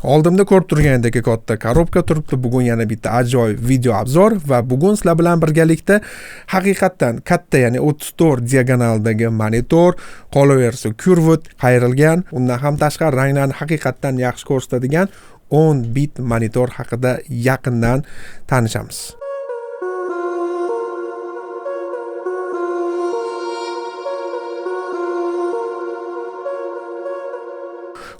Oldimda ko'rib turganingdek katta korobka turibdi. Bugun yana bitta ajoyib video obzor va bugun sizlar bilan birgalikda haqiqatan katta, ya'ni 34 diagonaldagi monitor, qolaversa curved qayrilgan, undan ham tashqari ranglarni haqiqatan yaxshi ko'rsatadigan 10 bit monitor haqida yaqindan tanishamiz.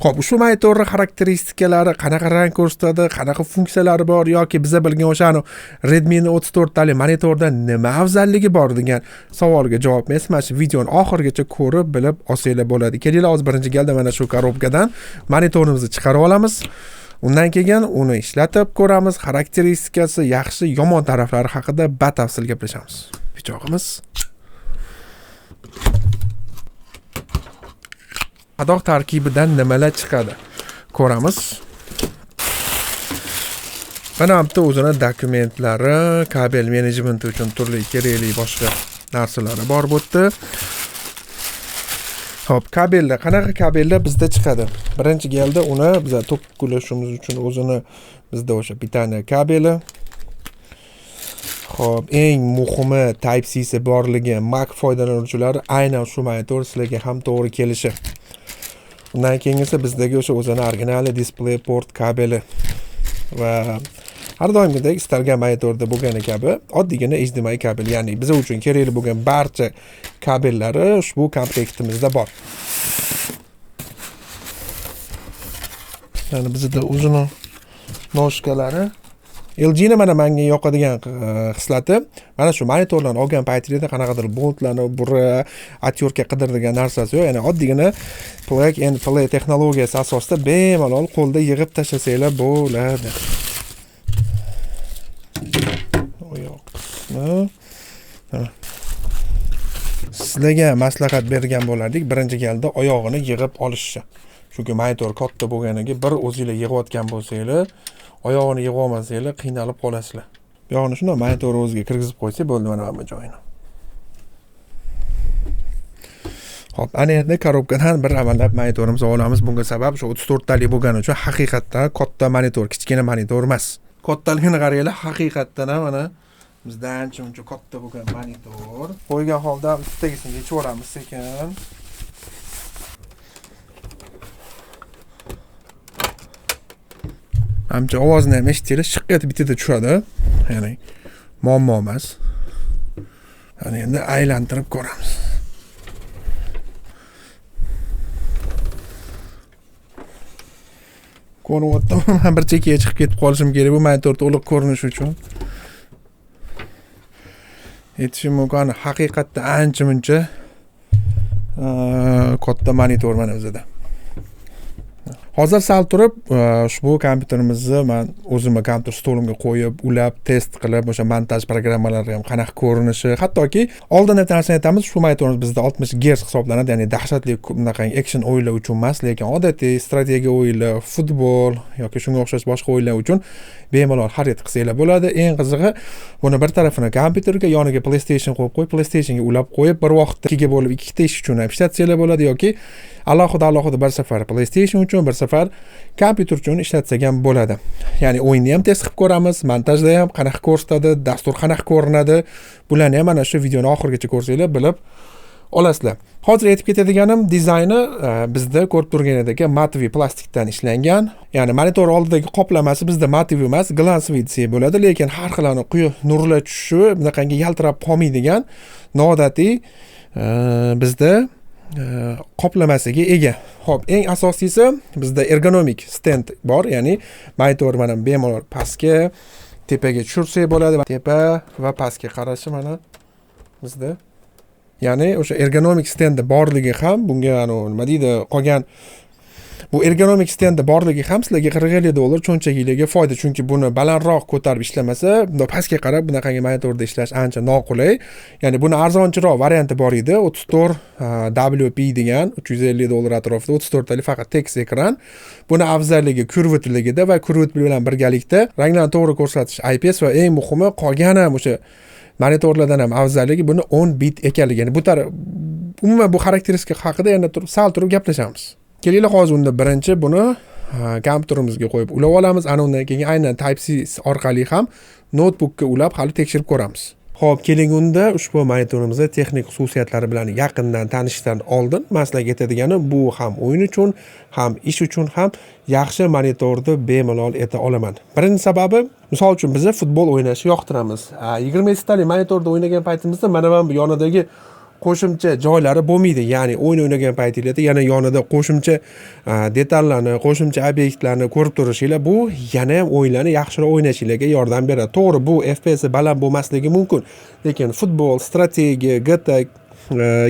Xo'p, ushbu monitorning xarakteristikalari qanaqa rang ko'rsatadi, qanaqa funksiyalari bor yoki biza bilgan o'sha Redmi 34 tali monitorda nima afzalligi bor degan savolga javob men mana shu videoni oxirigacha ko'rib bilib olsanglar bo'ladi. Kelinglar, hozir birinchi galda mana shu korobkadan monitorimizni chiqarib olamiz. Undan keyin uni ishlatib ko'ramiz, xarakteristikasi, yaxshi, yomon taraflari haqida batafsil gaplashamiz. Pichoqimiz qadoq tarkibidan nimalar chiqadi ko'ramiz. Mana bitta o'zini dokumentlari, kabel menejmenti uchun turli kerakli boshqa narsalari bor bu yerda. Xo'p, kabellar, qanaqa kabellar bizda chiqadi? Birinchi galda uni biz to'qilishimiz uchun o'zini bizda o'sha bitani kabeli. Xo'p, eng muhimi Type-C borligi, Mac foydalanuvchilari aynan shu monitor sizlarga ham to'g'ri kelishi. Undan keyingisi bizdagi o'sha o'zini original DisplayPort kabeli va har doimgidek istalgan monitorda bo'lgani kabi oddiygina HDMI kabel, ya'ni biz uchun kerakli bo'lgan barcha kabellari ushbu komplektimizda bor. Ya'ni bizda o'zini noshkalari LG'ni mana menga yoqadigan xislati, mana shu monitorlarni olgan paytingizda qanaqadir boltlarni atyorka qidiradigan narsasi yo'q. Ya'ni oddiygina plug and play texnologiyasi asosida bemalol qo'lda yig'ib tashlasanglar bo'ladi. Sizlarga maslahat bergan bo'lardik, birinchi galda oyog'ini yig'ib olishni. Chunki monitor katta bo'lganiga bir o'zingizlar yig'ayotgan bo'lsanglar, oyog'ini yig'ib olmasanglar qiynalib qolasizlar. Bu yo'g'ini shunday monitor o'ziga kirgizib qo'ysa bo'ldi mana hamma joyini. Xo'p, ana endi korobkadan bir amallab monitorimizni olamiz. Bunga sabab shu 34 talik bo'lgani uchun haqiqatdan katta monitor, kichkina monitor emas. Kattaligini qaranglar, haqiqatdan ham mana bizda ancha-muncha katta bo'lgan monitor. Qo'ygan holda ustidagisini yechib olamiz sekin. Amcha ovozni ham eshitsangiz, shiq etib bitada tushadi. Ya'ni muammo emas. Ana endi aylantirib ko'ramiz. Ko'ryapman, bir chekkaga chiqib ketib qolishim kerak bu monitor to'liq ko'rinishi uchun. Yetishim mumkin, haqiqatda ancha-muncha katta monitor mana bizda. Hozir sal turib ushbu kompyuterimizni men o'zimga kompyuter stolimga qo'yib, ulab, test qilib, o'sha montaj programmalari ham qanaqa ko'rinishi, hattoki oldin bitta narsani aytamiz, ushbu monitorimiz bizda 60 Hz hisoblanadi, ya'ni dahshatli bunaqa action o'yinlar uchun emas, lekin odatiy strategiya o'yinlar, futbol yoki shunga o'xshash boshqa o'yinlar uchun bemalol xarid qilsanglar bo'ladi. Eng qizig'i, buni bir tarafini kompyuterga, yoniga PlayStation qo'yib qo'yib, PlayStationga ulab qo'yib, bir vaqtda ikkiga bo'lib ikkita ish uchun ham ishlatsanglar bo'ladi yoki alohida bir safar PlayStation uchun, bir safar kompyuter uchun ishlatsak ham bo'ladi. Ya'ni o'yinni ham test qilib ko'ramiz, montajda ham qanaqa ko'rsatadi, dastur qanaqa ko'rinadi. Bularni ham mana shu videoni oxirigacha ko'rsanglar bilib olasizlar. Hozir aytib ketadiganim, dizayni bizda ko'rib turganidek matviy plastikdan ishlangan. Ya'ni monitor oldidagi qoplamasi bizda matviy emas, glansviy desak bo'ladi, lekin har xil quyuq nurlar tushishi, bunaqangi yaltirab qolmaydigan noodatiy bizda qoplamasiga ega. Xo'p, eng asosiysi bizda ergonomik stend bor, ya'ni monitor mana bemalol pastga, tepaga tushirsak bo'ladi. Tepa va pastga qarashi mana bizda. Ya'ni o'sha ergonomik stendi borligi ham bunga nima deydi, qolgan bu ergonomik stendi borligi ham sizlarga $40 cho'nchagingizga foyda, chunki buni balandroq ko'tarib ishlamasa, bunda pastga qarab bunaqangi monitorda ishlash ancha noqulay. Ya'ni buni arzonchiroq varianti bor edi, 34WP degan $350 atrofida 34 talik faqat tekis ekran. Buni afzalligi curvedligida va curved bilan birgalikda ranglarni to'g'ri ko'rsatish IPS va eng muhimi qolgani o'sha monitorlardan ham afzalligi buni 10 bit ekanligi. Ya'ni bu umuman bu xarakteristika haqida yana sal turib gaplashamiz. Kelinglar hozir unda birinchi buni kompyuterimizga qo'yib ulab olamiz. Ana undan keyin aynan Type-C orqali ham notebookka ulab hali tekshirib ko'ramiz. Xo'p, keling unda ushbu monitorimizning texnik xususiyatlari bilan yaqindan tanishishdan oldin maslahat aytadigani, bu ham o'yin uchun, ham ish uchun ham yaxshi monitorni bemalol eta olaman. Birinchi sababi, misol uchun biz futbol o'ynashni yoqtiramiz. 20 tali monitorda o'ynagan paytimizda mana bu yonidagi qo'shimcha joylari bo'lmaydi. Ya'ni o'yin o'ynagan paytingizda yana yonida qo'shimcha detallarni, qo'shimcha obyektlarni ko'rib turishinglar bu yana ham o'yinlarni yaxshiroq o'ynashingizga yordam beradi. To'g'ri, bu FPS baland bo'lmasligi mumkin, lekin futbol, strategiya, GTA,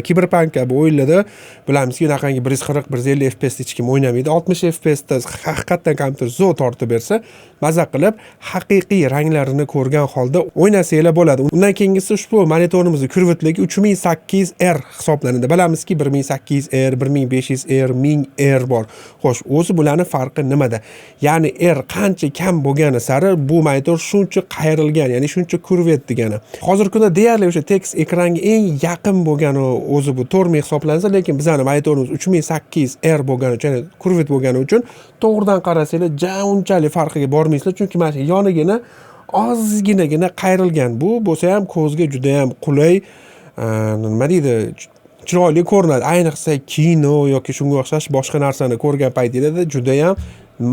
Cyberpunk kabi o'yinlarda bilamizki, unaqangi 140-150 FPS hech kim o'ynamaydi. 60 FPS da haqiqatan kompyuter zo'r tortib bersa, maza qilib haqiqiy ranglarini ko'rgan holda o'ynasanglar bo'ladi. Undan keyingisi ushbu monitorimizning kurvatligi 3800R hisoblanadi. Bilamizki, 1800R, 1500R, 1000R bor. Xo'sh, o'zi bularning farqi nimada? Ya'ni R qancha kam bo'lgani sari bu monitor shuncha qayrilgan, ya'ni shuncha kurvat degani. Hozirgi kunda deyarli o'sha tekst ekranga eng yaqin bo'lgan o'zi bu 4000 hisoblansa, lekin bizning monitorimiz 3800R bo'lgani uchun, kurvat bo'lgani uchun to'g'ridan qarasanglar, unchalik farqiga bormaysizlar, chunki mana shu yonigina ozginagina qayrilgan. Bu bo'lsa ham ko'zga juda ham qulay, nima deydi, chiroyli ko'rinadi. Ayniqsa kino yoki shunga o'xshash boshqa narsani ko'rgan paytingizda juda ham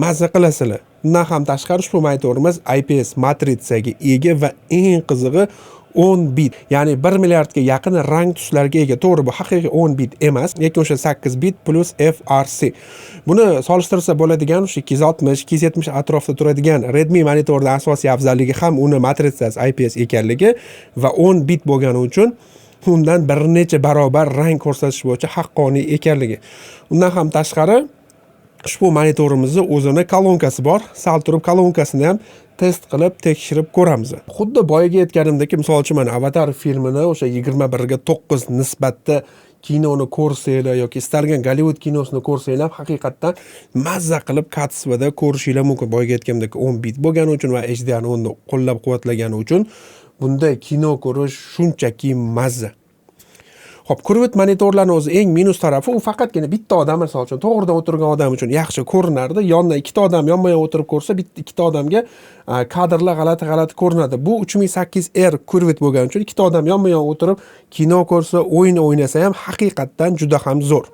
mazza qilasizlar. Bundan ham tashqari ushbu monitorimiz IPS matritsaga ega va eng qizig'i 10 bit, ya'ni 1 milliardga yaqin rang tuslarga ega. To'g'ri, bu haqiqiy 10 bit emas, lekin o'sha 8 bit plus FRC. Buni solishtirsa bo'ladigan o'sha 260, 270 atrofida turadigan Redmi monitorning asosiy afzalligi ham uni matritsasi IPS ekanligi va 10 bit bo'lgani uchun undan bir necha barobar rang ko'rsatish bo'yicha haqqoniy ekanligi. Undan ham tashqari ushbu monitorimizning o'zini kolonkasi bor. Sal turib kolonkasini ham test qilib tekshirib ko'ramiz. Xuddi boyaga aytganimdek, misol uchun mana Avatar filmini o'sha 21 ga 9 nisbatda kinoni ko'rsanglar yoki istalgan Gollivud kinosini ko'rsanglar, haqiqatdan mazza qilib katsvada ko'rishinglar mumkin. Boyaga aytganimdek 10 bit bo'lgani uchun va HDR10 ni qo'llab-quvvatlagani uchun bunday kino ko'rish shunchaki mazza. Xo'p, kurvat monitorlarning o'zi eng minus tarafi u faqatgina bitta odam, misol uchun to'g'ridan o'tirgan odam uchun yaxshi ko'rinardi. Yondan ikkita odam yonma-yon o'tirib ko'rsa, ikkita odamga kadrlar g'alati ko'rinadi. Bu 3800R kurvat bo'lgani uchun ikkita odam yonma-yon o'tirib kino ko'rsa, o'yin o'ynasa ham haqiqatdan juda ham zo'r.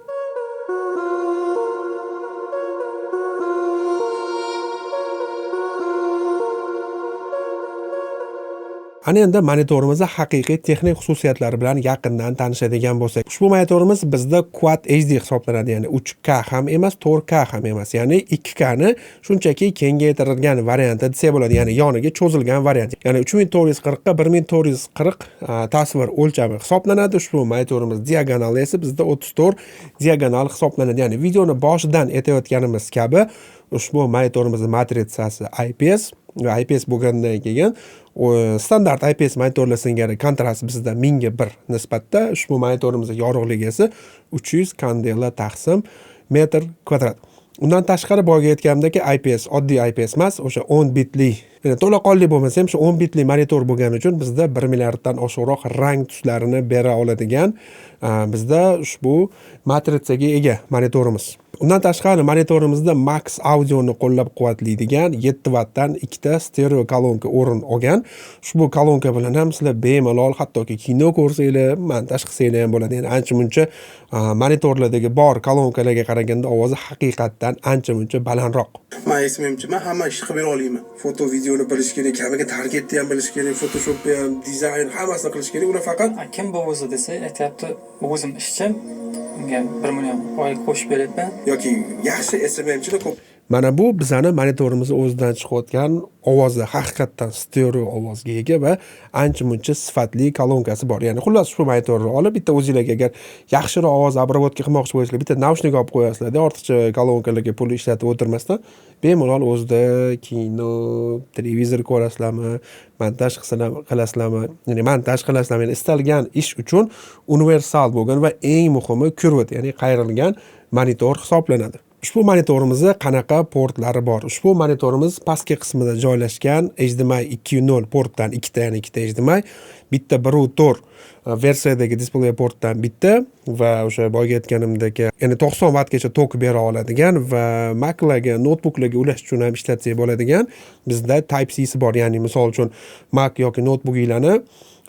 Ana endi monitorimizning haqiqiy texnik xususiyatlari bilan yaqindan tanishadigan bo'lsak, ushbu monitorimiz bizda Quad HD hisoblanadi, ya'ni 3K ham emas, 4K ham emas, ya'ni 2K ni shunchaki kengaytirilgan varianti desa bo'ladi, ya'ni yoniga cho'zilgan variant. Ya'ni 3440 ga 1440 tasvir o'lchami hisoblanadi. Ushbu monitorimiz diagonali esa bizda 34 diagonal hisoblanadi. Ya'ni videoni boshidan aytayotganimiz kabi ushbu monitorimizning matritsasi IPS va IPS bo'lgandan keyin standart IPS monitorlar singari kontrast bizda 1000 ga 1 nisbatda. Ushbu monitorimizning yorug'ligi esa 300 kandela taqsim metr kvadrat. Undan tashqari boyaga aytganimdek IPS oddiy IPS emas, o'sha 10 bitli, ya'ni to'laqonli bo'lmasa ham shu 10 bitli monitor bo'lgani uchun bizda 1 milliarddan oshiqroq rang tuslarini bera oladigan bizda ushbu matritsaga ega monitorimiz. Undan tashqari monitorimizda Max Audioni qo'llab-quvvatlaydigan 7 wattdan ikkita stereo kolonka o'rin olgan. Ushbu kolonka bilan ham sizlar bemalol hattoki kino ko'rsanglar, montaj qilsanglar ham bo'ladi. Ya'ni ancha-muncha monitorlardagi bor kolonkalarga qaraganda ovozi haqiqatdan ancha-muncha balandroq. Men esimimcha, men hamma ishni qilib bera olaman. Foto, videoni bilish kerak, kamiga targetni ham bilish kerak, Photoshopni ham, dizayn hammasini qilish kerak. Ular faqat kim bu o'zi desa, aytayapti, o'zim ishchi, unga 1 million oylik qo'shib beryapman. Yoki yaxshi SMMchilar ko'p. Mana bu bizani monitorimizning o'zidan chiqayotgan ovozi haqiqatdan stereo ovozga ega va ancha-muncha sifatli kolonkasi bor. Ya'ni xullas shu monitorni olib bitta o'zingizlarga agar yaxshiroq ovoz obработка qilmoqchi bo'lsanglar, bitta naushnik olib qo'yasizlar-da, ortiqcha kolonkalarga pul ishlatib o'tirmasdan, bemalol o'zida kino, televizor ko'rasizlarmi, montaj qilasizlarmi, ya'ni montaj qilasizlarmi, ya'ni istalgan ish uchun universal bo'lgan va eng muhimi kurvat, ya'ni qayrilgan monitor hisoblanadi. Ushbu monitorimizni qanaqa portlari bor? Ushbu monitorimiz pastki qismida joylashgan HDMI 2.0 portdan ikkita HDMI, bitta 1.4 versiyadagi displey portdan bitta va o'sha boyga aytganimdek, ya'ni 90 wattgacha tok bera oladigan va Mac'larga, notebooklarga ulash uchun ham ishlatsak bo'ladigan bizda Type-C bor. Ya'ni misol uchun Mac yoki notebookinglarni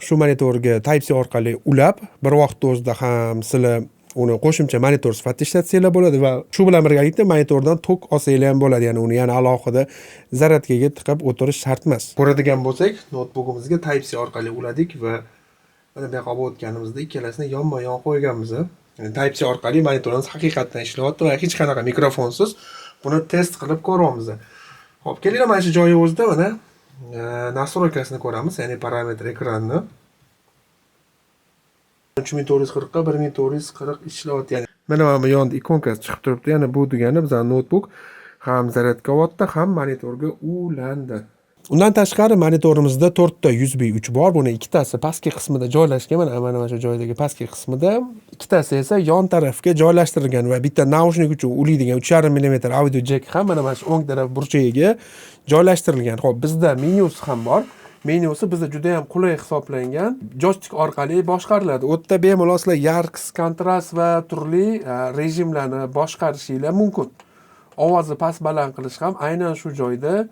shu monitorga Type-C orqali ulab, bir vaqt o'zida ham sizlar uni qo'shimcha monitor sifatida ishlatsanglar bo'ladi va shu bilan birgalikda monitordan tok olsanglar ham bo'ladi. Ya'ni uni yana alohida zaryadkaga tiqib o'tirish shart emas. Ko'radigan bo'lsak, notebookimizga Type-C orqali uladik va mana bu yoqqa o'tganimizda ikkalasini yonma-yon qo'yganmiz. Ya'ni Type-C orqali monitorimiz haqiqatan ishlayapti va hech qanaqa mikrofonsiz buni test qilib ko'ryapmiz. Xo'p, kelinglar mana shu joyi o'zida mana nastroykasini ko'ramiz, ya'ni parametr ekranni. 3440 ga 1440 ishlayapti. Ya'ni mana bu yonda ikonkasi chiqib turibdi. Ya'ni bu degani bizning notebook ham zaryadga olyapti, ham monitorga ulandi. Undan tashqari monitorimizda 4 ta USB 3 bor. Buni ikkitasi pastki qismida joylashgan, mana shu joydagi pastki qismida, ikkitasi esa yon tarafga joylashtirilgan va bitta naushnik uchun ulaydigan 3.5 mm audio jack ham mana shu o'ng taraf burchagiga joylashtirilgan. Xo'p, bizda menyusi ham bor. Menyusi bizda juda ham qulay hisoblangan. Joystick orqali boshqariladi. U yerda bemalol sizlar yarqis, kontrast va turli rejimlarni boshqarishingiz mumkin. Ovozni past-baland qilish ham aynan shu joyda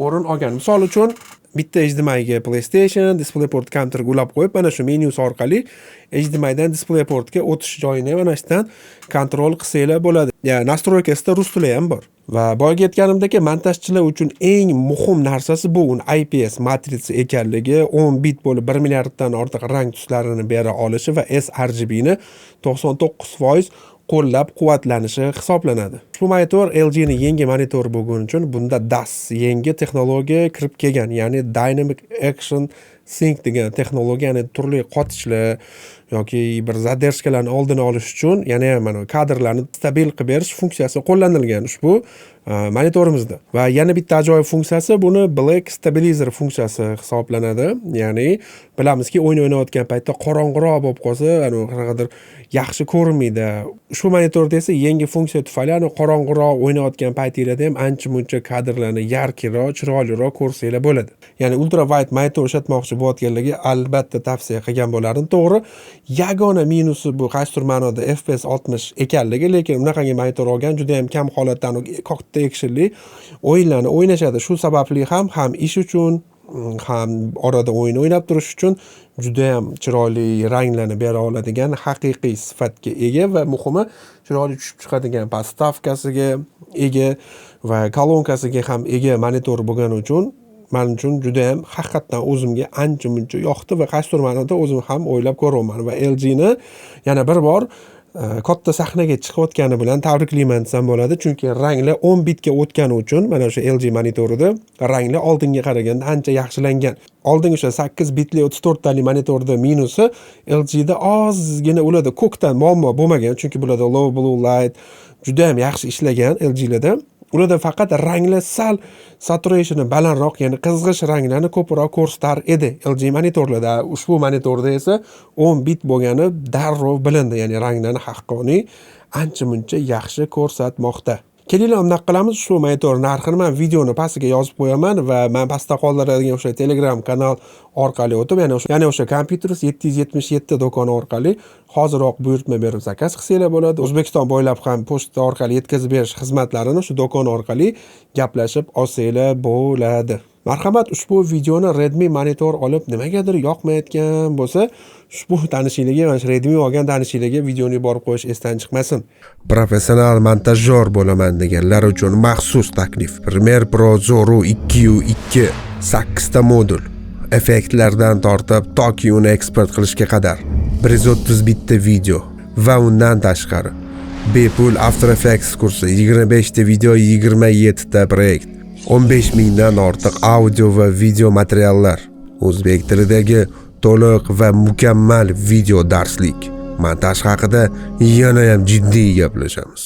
o'rin olgan. Misol uchun bitta HDMI ga PlayStation, DisplayPort counterga ulab qo'yib, mana shu menyusi orqali HDMI dan DisplayPortga o'tish joyini mana shundan kontrol qilsanglar bo'ladi. Ya'ni nastroykasida rus tili ham bor. Va boyga aytganimdek, montajchilar uchun eng muhim narsasi bu IPS matritsa ekanligi, 10 bit bo'lib 1 milliarddan ortiq rang tuslarini bera olishi va sRGB ni 99% qo'llab-quvvatlanishi hisoblanadi. Bu monitor LG ning yangi monitori bo'lgani uchun bunda DAS yangi texnologiya kirib kelgan, ya'ni Dynamic Action Sync degan texnologiyani turli qotishlar yoki bir zadержкаlarni oldini olish uchun, ya'ni mana kadrlarni stabil qilib berish funksiyasi qo'llanilgan ushbu monitorimizda. Va yana bitta ajoyib funksiyasi buni Black Stabilizer funksiyasi hisoblanadi. Ya'ni bilamizki, o'yin o'ynayotgan paytda qorong'iroq bo'lib qolsa, qanaqadir yaxshi ko'rinmaydi. Ushbu monitorda esa yangi funksiya tufayli qorong'iroq o'ynayotgan paytingizda ham ancha-muncha kadrlarni yarkroq, chiroyliroq ko'rsanglar bo'ladi. Ya'ni ultra wide monitor ishlatmoqchi bo'lganlarga albatta tavsiya qilgan bo'lardim. To'g'ri, yagona minusi bu qaysidir ma'noda FPS 60 ekanligi, lekin bunaqangi monitor olgan juda ham kam holatdan katta actionli o'yinlarni o'ynashadi. Shu sababli ham ish uchun, ham orada o'yin o'ynab turish uchun juda ham chiroyli ranglarni bera oladigan haqiqiy sifatga ega va muhimi chiroyli tushib chiqadigan podstavkasiga ega va kolonkasiga ham ega monitor bo'lgani uchun men uchun juda ham haqiqatan o'zimga ancha-muncha yoqdi va qaysidir ma'noda o'zim ham o'ylab ko'raman va LG ni yana bir bor katta sahnaga chiqayotgani bilan tabriklayman desam bo'ladi, chunki ranglar 10 bitga o'tgani uchun mana o'sha LG monitorida ranglar oldinga qaraganda ancha yaxshilangan. Oldin o'sha 8 bitli 34 tali monitorda minusi LG da ozgina ularda ko'kdan muammo bo'lmagan, chunki bularda low blue light juda ham yaxshi ishlagan LG larda. Ularda faqat ranglar sal saturationi balandroq, ya'ni qizg'ish ranglarni ko'proq ko'rsatar edi LG monitorlarda. Ushbu monitorda esa 10 bit bo'lgani darrov bilindi, ya'ni ranglarni haqqoniy ancha-muncha yaxshi ko'rsatmoqda. Kelinglar undaq qilamiz. Shu monitor narxini men videoni pastiga yozib qo'yaman va men pastda qoldiradigan o'sha Telegram kanal orqali o'tib, ya'ni o'sha Computers 777 do'koni orqali hoziroq buyurtma berib zakaz qilsanglar bo'ladi. O'zbekiston bo'ylab ham pochta orqali yetkazib berish xizmatlarini shu do'kon orqali gaplashib olsanglar bo'ladi. Marhamat, ushbu videoni Redmi monitor olib nimagadir yoqmayotgan bo'lsa, ushbu tanishinglarga, mana shu Redmi olgan tanishinglarga videoni yuborib qo'yish esdan chiqmasin. Professional montajyor bo'laman deganlar uchun maxsus taklif. Premiere Pro Zoru 2U2 8 ta modul, effektlardan tortib toki uni eksport qilishga qadar 130 bitta video va undan tashqari bepul After Effects kursi, 25 ta video, 27 ta proyekt, 15 mingdan ortiq audio va video materiallar, o'zbek tilidagi to'liq va mukammal video darslik. Montaj haqida yana ham jiddiy gaplashamiz.